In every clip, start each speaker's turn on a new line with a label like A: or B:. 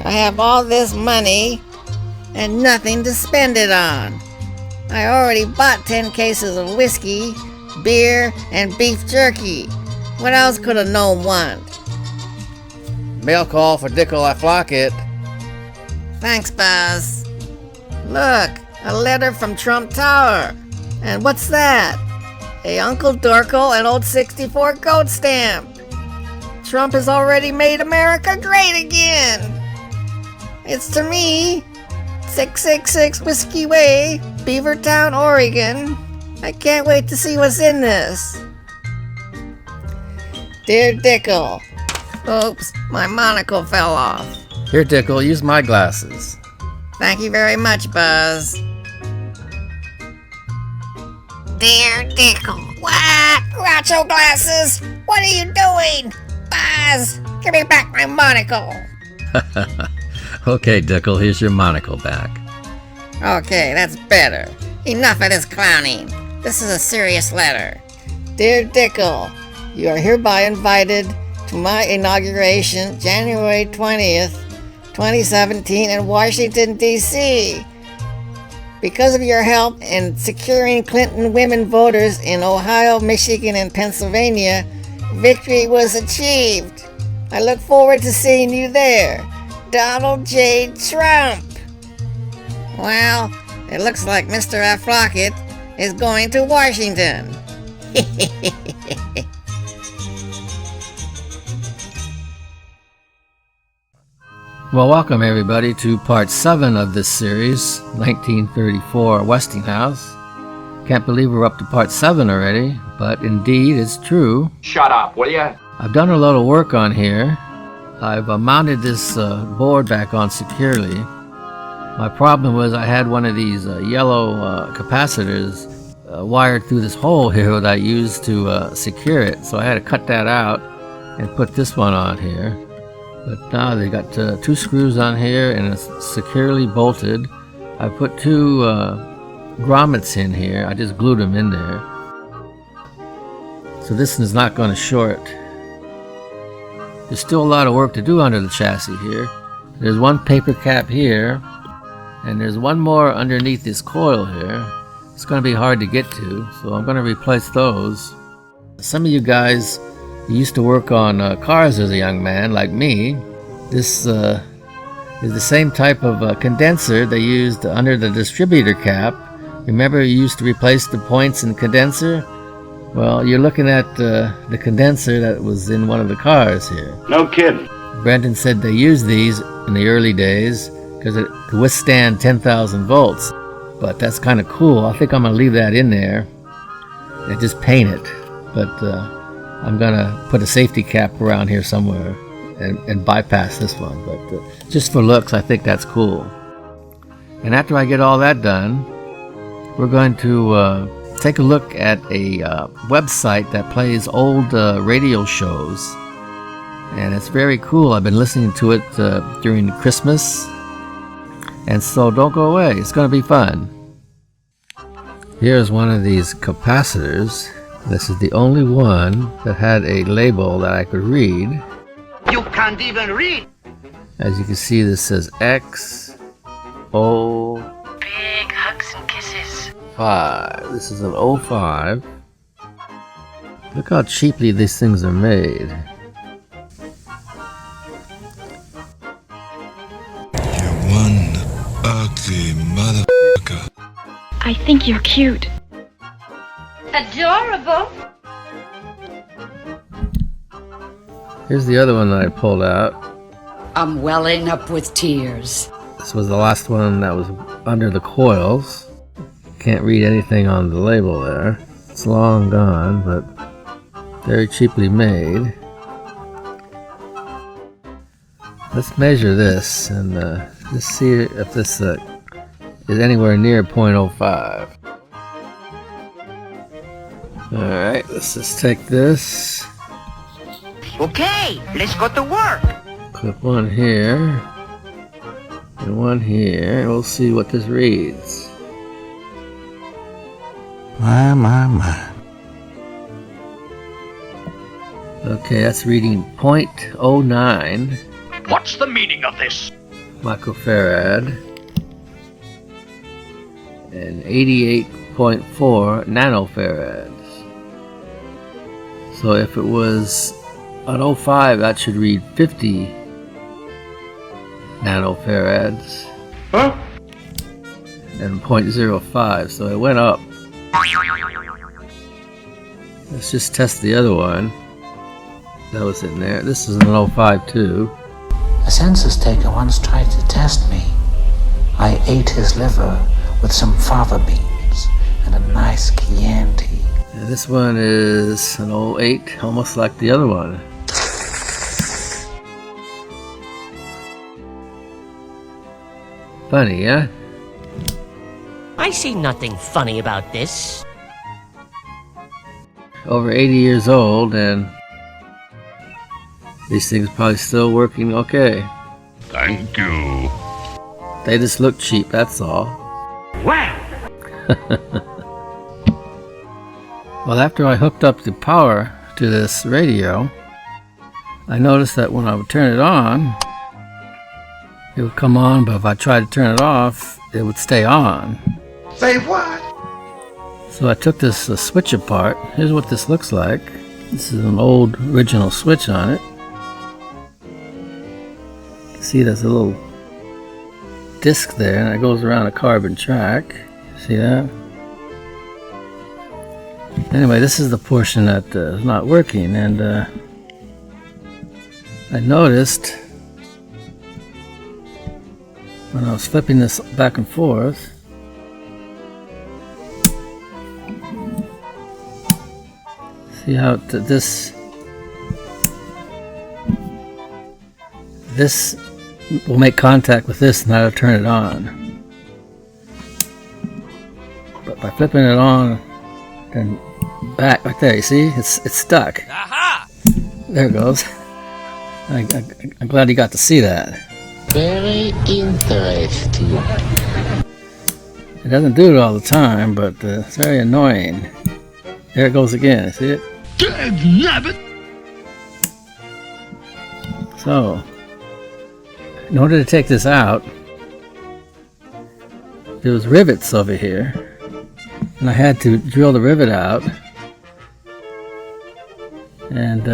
A: I have all this money and nothing to spend it on. I already bought 10 cases of whiskey, beer, and beef jerky. What else could a gnome want?
B: Mail call for Dickel, I flock it.
A: Thanks, Buzz. Look, a letter from Trump Tower. And what's that? A Uncle Dorkel and Old 64 goat stamp. Trump has already made America great again. It's to me, 666 Whiskey Way, Beavertown, Oregon. I can't wait to see what's in this. Dear Dickel. Oops, my monocle fell off.
B: Here, Dickel, use my glasses.
A: Thank you very much, Buzz. Dear Dickel. What? Groucho glasses? What are you doing? Buzz, give me back my monocle.
B: Okay, Dickel, here's your monocle back.
A: Okay, that's better. Enough of this clowning. This is a serious letter. Dear Dickel, you are hereby invited to my inauguration, January 20th, 2017 in Washington, D.C. Because of your help in securing Clinton women voters in Ohio, Michigan, and Pennsylvania, victory was achieved. I look forward to seeing you there. Donald J. Trump. Well, it looks like Mr. Afflockett is going to Washington.
B: Well, welcome everybody to part 7 of this series, 1934 Westinghouse. Can't believe we're up to part 7 already, but indeed it's true.
C: Shut up, will ya?
B: I've done a lot of work on here. I've mounted this board back on securely. My problem was I had one of these yellow capacitors wired through this hole here that I used to secure it, so I had to cut that out and put this one on here. But now they got 2 screws on here and it's securely bolted. I put 2 grommets in here. I just glued them in there. So this is not going to short. There's still a lot of work to do under the chassis here. There's one paper cap here, and there's one more underneath this coil here. It's going to be hard to get to, so I'm going to replace those. Some of you guys used to work on cars as a young man, like me. This is the same type of condenser they used under the distributor cap. Remember you used to replace the points in the condenser? Well, you're looking at the condenser that was in one of the cars here.
C: No kidding.
B: Brendan said they used these in the early days because it could withstand 10,000 volts. But that's kind of cool. I think I'm going to leave that in there and just paint it. But I'm going to put a safety cap around here somewhere and bypass this one. But just for looks, I think that's cool. And after I get all that done, we're going to take a look at a website that plays old radio shows. And it's very cool. I've been listening to it during Christmas. And so don't go away. It's going to be fun. Here's one of these capacitors. This is the only one that had a label that I could read.
C: You can't even read.
B: As you can see, this says X, O,
D: Big hugs and kisses.
B: 5. This is an 05. Look how cheaply these things are made.
E: You're one ugly motherfucker.
D: I think you're cute.
F: Adorable.
B: Here's the other one that I pulled out.
F: I'm welling up with tears.
B: This was the last one that was under the coils. Can't read anything on the label there. It's long gone, but very cheaply made. Let's measure this and just see if this is anywhere near 0.05. Alright, let's just take this.
C: Okay, let's go to work.
B: Clip one here and one here, and we'll see what this reads.
E: My.
B: Okay, that's reading 0.09.
C: What's the meaning of this?
B: microfarad and 88.4 nanofarads. So if it was an 05, that should read 50 nanofarads.
C: Huh?
B: And 0.05, so it went up. Let's just test the other one that was in there. This is an 05 too.
G: A census taker once tried to test me. I ate his liver with some fava beans and a nice Chianti.
B: And this one is an 08, almost like the other one. Funny, huh?
H: I see nothing funny about this.
B: Over 80 years old, and these things probably still working okay.
E: Thank you.
B: They just look cheap, that's all.
C: Wow!
B: Well, after I hooked up the power to this radio, I noticed that when I would turn it on, it would come on, but if I tried to turn it off, it would stay on.
C: Say what?
B: So I took this switch apart. Here's what this looks like. This is an old original switch on it. See, there's a little disc there, and it goes around a carbon track. See that? Anyway, this is the portion that is not working, and I noticed when I was flipping this back and forth, see how this will make contact with this and that'll turn it on. But by flipping it on, then back right there, you see, it's stuck.
H: Aha!
B: There it goes. I'm glad you got to see that.
G: Very interesting.
B: It doesn't do it all the time, but it's very annoying. There it goes again, see it? So, in order to take this out, there was rivets over here, and I had to drill the rivet out, and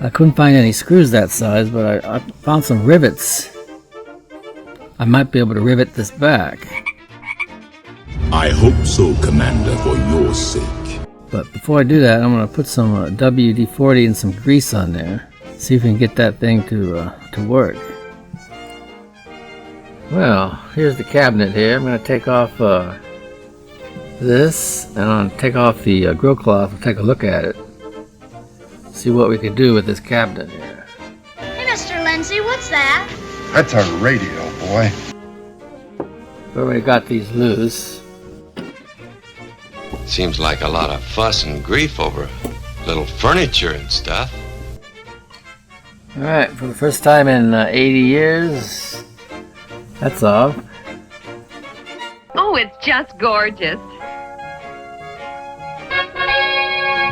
B: I couldn't find any screws that size, but I found some rivets. I might be able to rivet this back.
E: I hope so, Commander, for your sake.
B: But before I do that, I'm going to put some WD-40 and some grease on there. See if we can get that thing to work. Well, here's the cabinet here. I'm going to take off this, and I'm going to take off the grill cloth and take a look at it. See what we can do with this cabinet here.
D: Hey, Mr. Lindsay, what's that?
I: That's our radio, boy.
B: We already got these loose.
J: Seems like a lot of fuss and grief over little furniture and stuff.
B: Alright, for the first time in 80 years, that's off.
K: Oh, it's just gorgeous.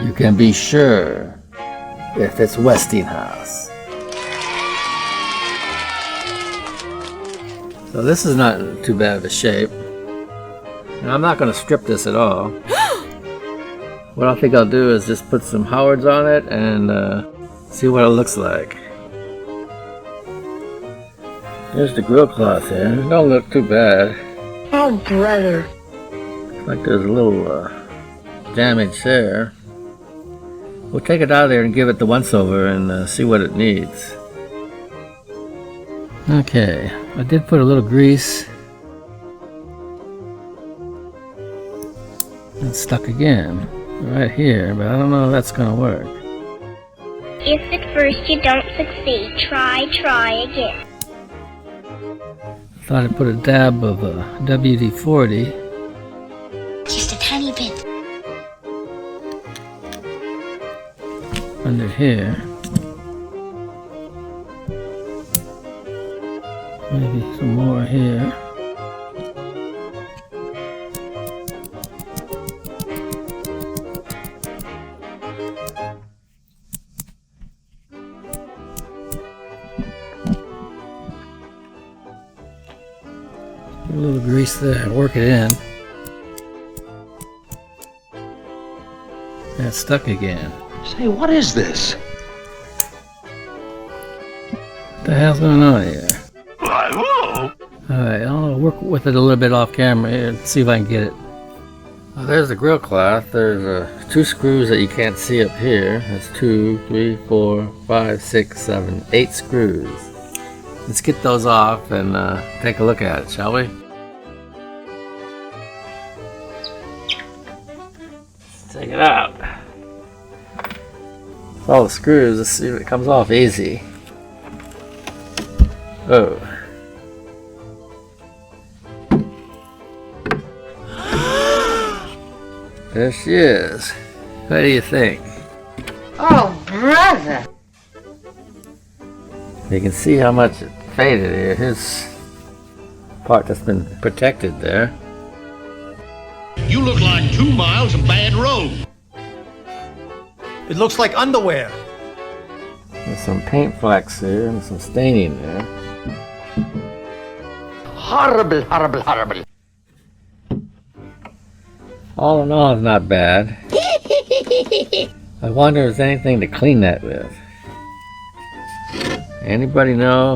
B: You can be sure if it's Westinghouse. So this is not in too bad of a shape. And I'm not going to strip this at all. What I think I'll do is just put some Howards on it and see what it looks like. Here's the grill cloth here. It don't look too bad.
F: Oh, brother.
B: Looks like there's a little damage there. We'll take it out of there and give it the once over and see what it needs. Okay, I did put a little grease. It's stuck again, right here, but I don't know if that's gonna work.
D: If at first you don't succeed, try again.
B: Thought I'd put a dab of WD-40.
D: Just a tiny bit.
B: Under here. Maybe some more here. Put a little grease there, work it in. And it's stuck again.
G: Say, what is this?
B: What the hell's going on here? Alright, I'll work with it a little bit off camera here and see if I can get it. Well, there's the grill cloth. There's 2 screws that you can't see up here. That's 2, 3, 4, 5, 6, 7, 8 screws. Let's get those off and take a look at it, shall we? Let's take it out. With all the screws, let's see if it comes off easy. Oh. There she is. What do you think?
F: Oh, brother!
B: You can see how much it faded here. Here's the part that's been protected there.
L: You look like 2 miles of bad road.
M: It looks like underwear.
B: There's some paint flecks here and some staining there.
C: Horrible, horrible, horrible.
B: All in all, it's not bad. I wonder if there's anything to clean that with. Anybody know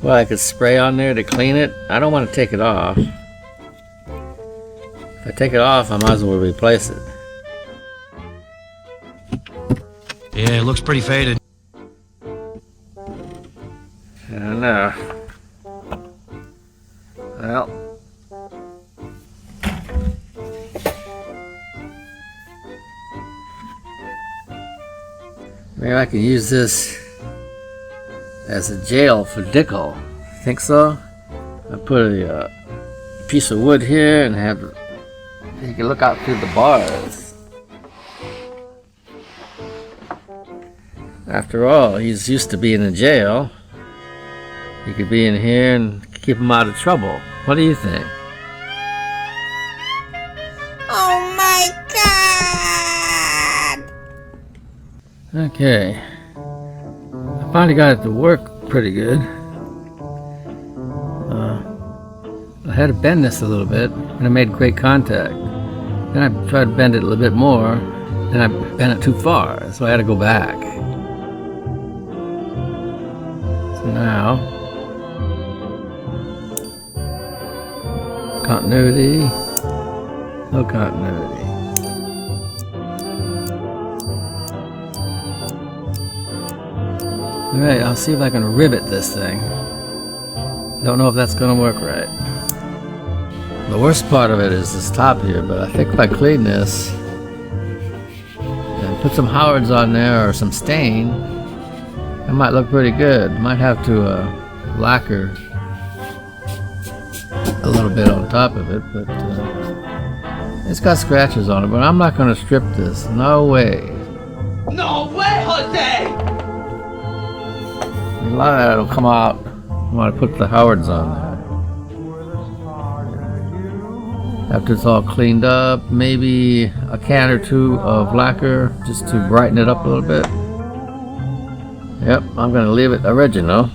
B: what I could spray on there to clean it? I don't want to take it off. If I take it off, I might as well replace it.
M: Yeah, it looks pretty faded.
B: I don't know. Well. Maybe I can use this as a jail for Dickel. Think so? I put a piece of wood here and have you can look out through the bars. After all, he's used to being in jail. He could be in here and keep him out of trouble. What do you think?
A: Oh my God!
B: Okay. I finally got it to work pretty good. I had to bend this a little bit, and I made great contact. Then I tried to bend it a little bit more, and I bent it too far, so I had to go back. So now, continuity, no continuity. Alright, I'll see if I can rivet this thing. Don't know if that's gonna work right. The worst part of it is this top here, but I think if I clean this and put some Howards on there or some stain, it might look pretty good. Might have to lacquer a little bit on top of it, but it's got scratches on it, but I'm not gonna strip this. No way.
C: No way, Jose!
B: A lot of that'll come out when I put the Howards on there. After it's all cleaned up, maybe a can or 2 of lacquer just to brighten it up a little bit. Yep, I'm gonna leave it original.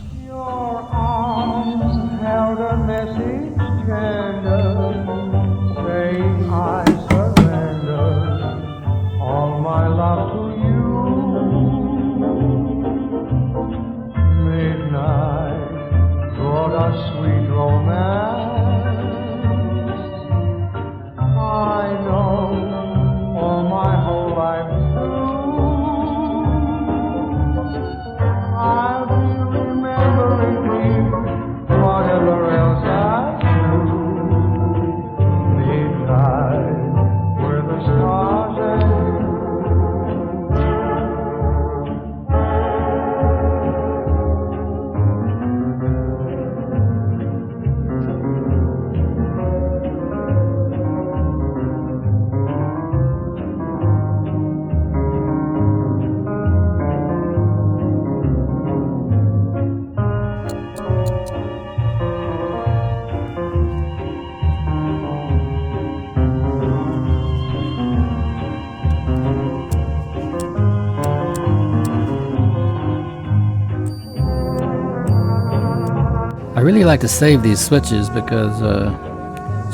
B: I really like to save these switches because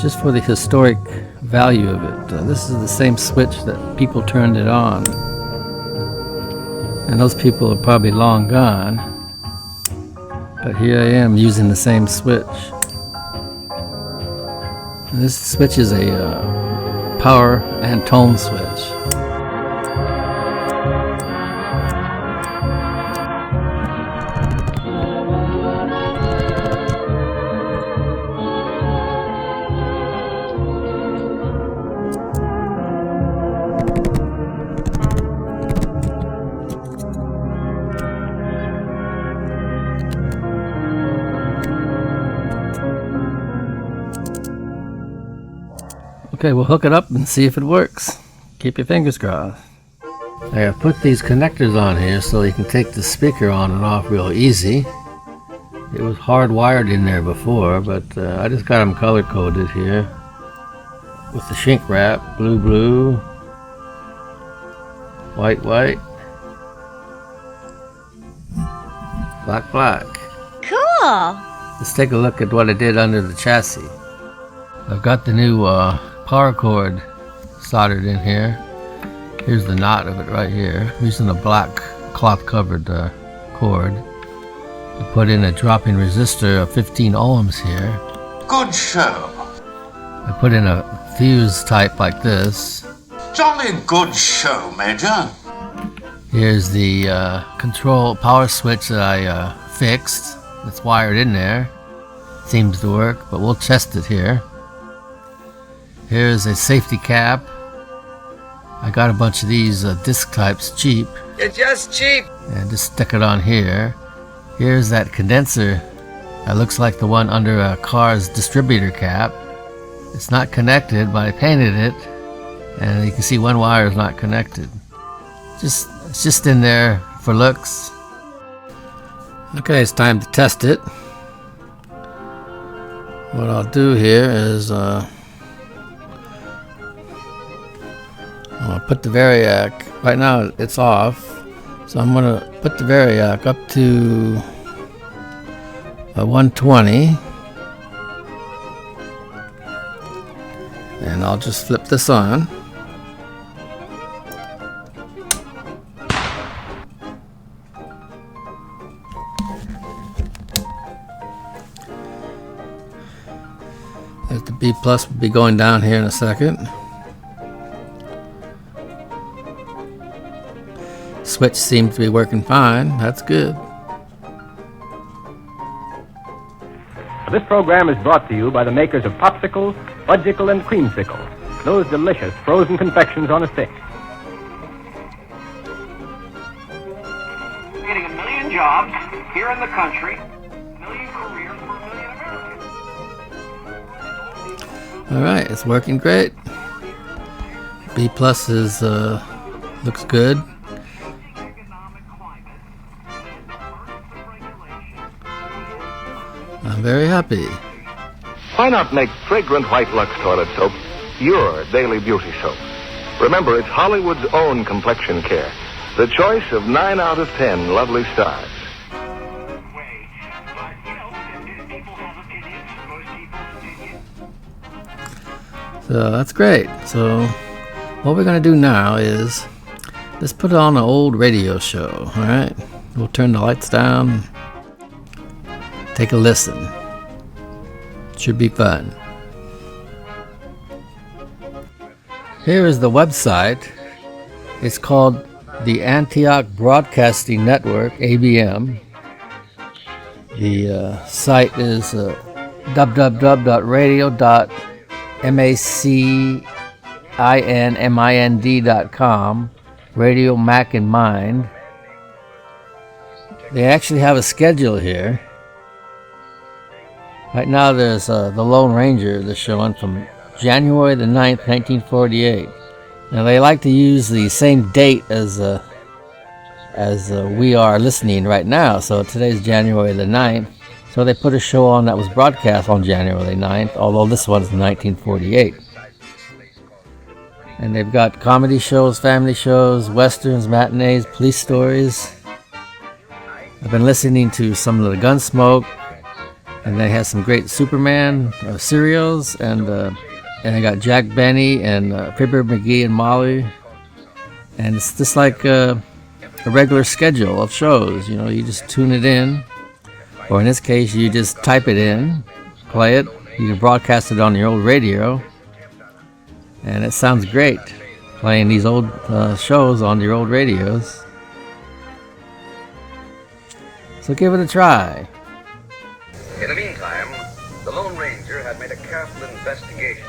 B: just for the historic value of it. This is the same switch that people turned it on. And those people are probably long gone. But here I am using the same switch. And this switch is a power and tone switch. Okay, we'll hook it up and see if it works. Keep your fingers crossed. I put these connectors on here so you can take the speaker on and off real easy. It was hardwired in there before, but I just got them color coded here with the shrink wrap. Blue, blue, white, white, black, black.
D: Cool!
B: Let's take a look at what I did under the chassis. I've got the new power cord soldered in here. Here's the knot of it right here. I'm using a black cloth covered cord. I put in a drop-in resistor of 15 ohms here.
G: Good show.
B: I put in a fuse type like this.
G: Jolly good show, Major.
B: Here's the control power switch that I fixed. It's wired in there. Seems to work, but we'll test it here. Here's a safety cap. I got a bunch of these disc types cheap.
C: You're just cheap.
B: And just stick it on here. Here's that condenser. That looks like the one under a car's distributor cap. It's not connected, but I painted it. And you can see one wire is not connected. It's just in there for looks. Okay, it's time to test it. What I'll do here is I'll put the variac, right now it's off, so I'm going to put the variac up to 120, and I'll just flip this on. There's the B plus will be going down here in a second. Switch seems to be working fine. That's good.
N: This program is brought to you by the makers of Popsicles, Fudgicle, and Creamsicle. Those delicious frozen confections on a stick.
C: Getting 1 million jobs here in the country, 1 million careers for 1 million Americans.
B: Alright, it's working great. B plus is looks good. I'm very happy.
O: Why not make fragrant White Lux toilet soap your daily beauty soap? Remember, it's Hollywood's own complexion care. The choice of 9 out of 10 lovely stars.
B: So that's great. So what we're going to do now is let's put on an old radio show. Alright, we'll turn the lights down. Take a listen. Should be fun. Here is the website. It's called the Antioch Broadcasting Network, ABM. The site is www.radio.macinmind.com. Radio Mac and Mind. They actually have a schedule here. Right now there's the Lone Ranger that's showing from January the 9th, 1948. Now they like to use the same date as we are listening right now. So today's January the 9th. So they put a show on that was broadcast on January 9th, although this one's 1948. And they've got comedy shows, family shows, westerns, matinees, police stories. I've been listening to some of the Gunsmoke, And they have some great Superman serials, and they got Jack Benny and Fibber McGee and Molly. And it's just like a regular schedule of shows. You know, you just tune it in, or in this case, you just type it in, play it. You can broadcast it on your old radio, and it sounds great playing these old shows on your old radios. So give it a try.
P: In the meantime, the Lone Ranger had made a careful investigation.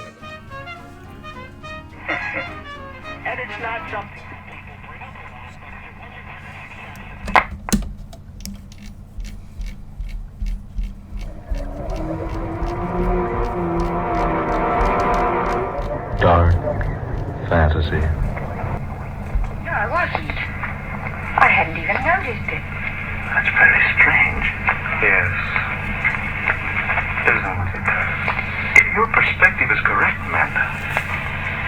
C: And it's not something.
O: Dark fantasy.
F: No, I wasn't. I hadn't even noticed it.
O: That's very strange. Yes. Isn't it? If your perspective is correct, Amanda,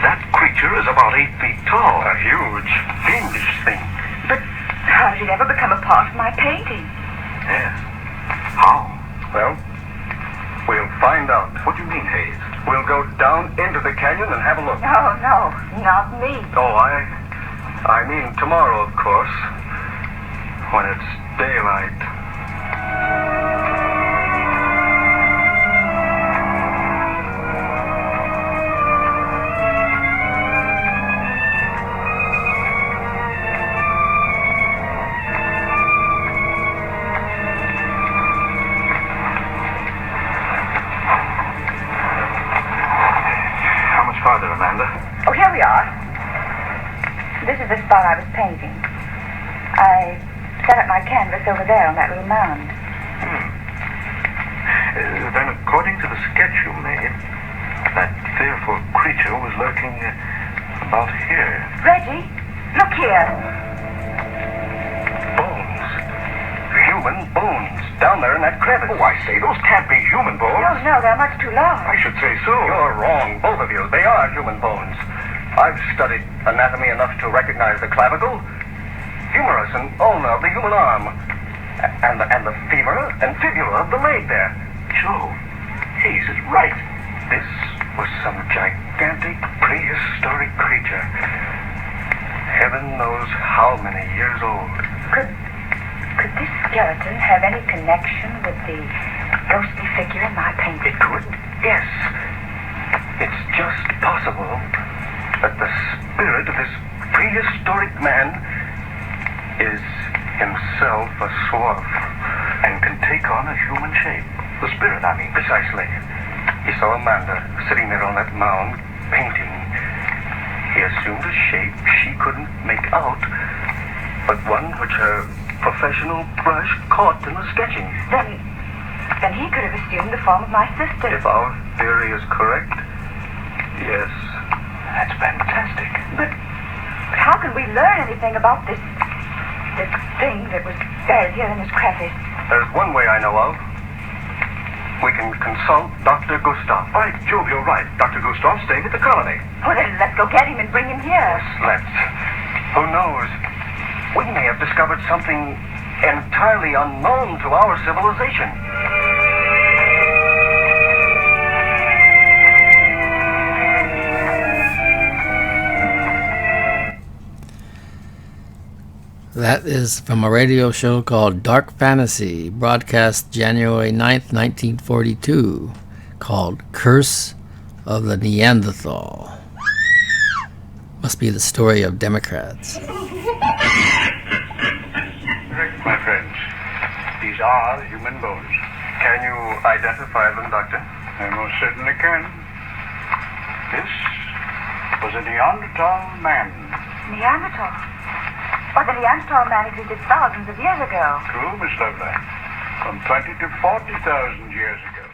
O: that creature is about 8 feet tall. A huge, fiendish thing.
F: But how did it ever become a part of my painting?
O: Yes. How? Well, we'll find out. What do you mean, Hayes? We'll go down into the canyon and have a look.
F: No, not me.
O: Oh, I mean tomorrow, of course, when it's daylight. Farther, Amanda.
F: Oh, here we are. This is the spot I was painting. I set up my canvas over there on that little mound.
O: Then, according to the sketch you made, that fearful creature was lurking about here.
F: Reggie, look here.
O: Bones. Human bones down there in that crevice. Oh, I say, those can't be human bones.
F: No, they're much too large.
O: I should say so. You're wrong, both of you. They are human bones. I've studied anatomy enough to recognize the clavicle, humerus, and ulna of the human arm, and the femur and fibula of the leg there. Joe, Hayes is right. This was some gigantic prehistoric creature. Heaven knows how many years old.
F: Could this skeleton have any connection with the ghostly figure in my painting?
O: It could, yes. It's just possible that the spirit of this prehistoric man is himself a swarf and can take on a human shape. The spirit, I mean. Precisely. He saw Amanda sitting there on that mound, painting. He assumed a shape she couldn't make out, but one which her professional brush caught in the sketching.
F: Then he could have assumed the form of my sister.
O: If our theory is correct, yes. That's fantastic.
F: But how can we learn anything about this thing that was buried here in this crevice?
O: There's one way I know of. We can consult Dr. Gustav. By Jove, you're right. Dr. Gustav's staying at the colony.
F: Well, then let's go get him and bring him here.
O: Yes, let's. Who knows? We may have discovered something entirely unknown to our civilization.
B: That is from a radio show called Dark Fantasy, broadcast January 9th, 1942, called Curse of the Neanderthal. Must be the story of Democrats.
O: Correct, my friends. These are human bones. Can you identify them, Doctor?
Q: I most certainly can. This was a Neanderthal man.
F: Neanderthal? Well, the Neanderthal man existed thousands of years ago.
Q: True, Miss Lovelace. From 20 to 40,000 years ago.